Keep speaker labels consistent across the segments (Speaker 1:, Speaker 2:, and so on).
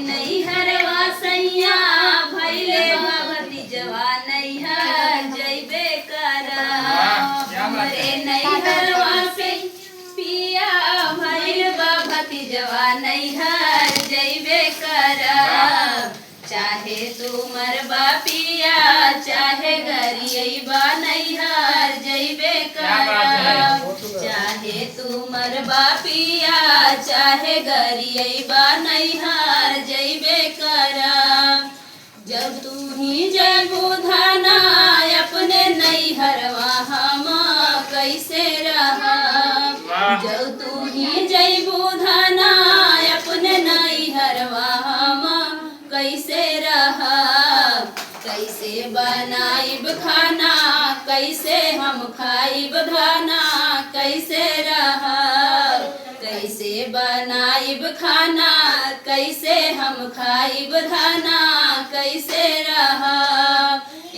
Speaker 1: नैहरवा सैया भैले भगती जवान नैहर जइबे करा हमरे नैहरवा से पिया भैल भगती जवान नैहर जइबे करा चाहे तुमर बापिया चाहे गरियबा नैहर जइबे करा चाहे तुमर बापिया चाहे गरियबा नैहर जइबे करा जब तू ही जइबू धाना अपने नैहरवा हम कैसे रहा जब तू ही जइबू धाना अपने नैहरवा हम कैसे रहा कैसे बनाइब खाना कैसे हम खाइब धाना कैसे रहा कैसे बनाइब खाना कैसे हम खाइब धाना कैसे रहा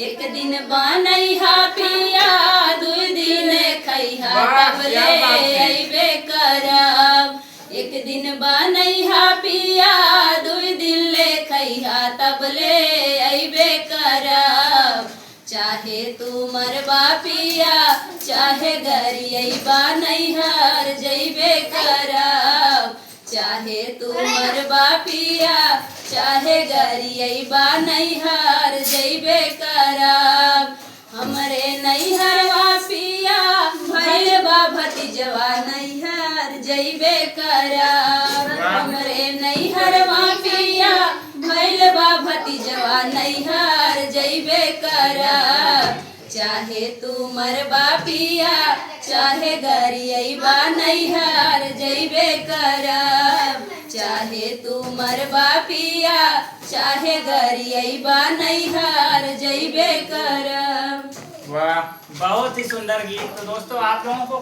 Speaker 1: एक दिन बनैहा पिया दुई दिन खैहा तब ले अइबे करब एक दिन बनैहा पिया दुई दिन ले खैहा तब ले अइबे करब चाहे तुमर बापिया चाहे गरियबा नैहर जइबे करब चाहे तुमर बापिया चाहे गरियबा नैहर जइबे करब हमरे नैहरवा पिया भैल भतीजवा नैहर जइबे करब हमरे नैहरवा पिया भैल भतीजवा नैहर जइबे करब चाहे तुमर बापिया चाहे गरियबा नैहर जइबे करब चाहे तुमर बापिया चाहे गरियबा नैहर जइबे करब।
Speaker 2: वाह, बहुत ही सुंदर गीत। तो दोस्तों आप लोगों को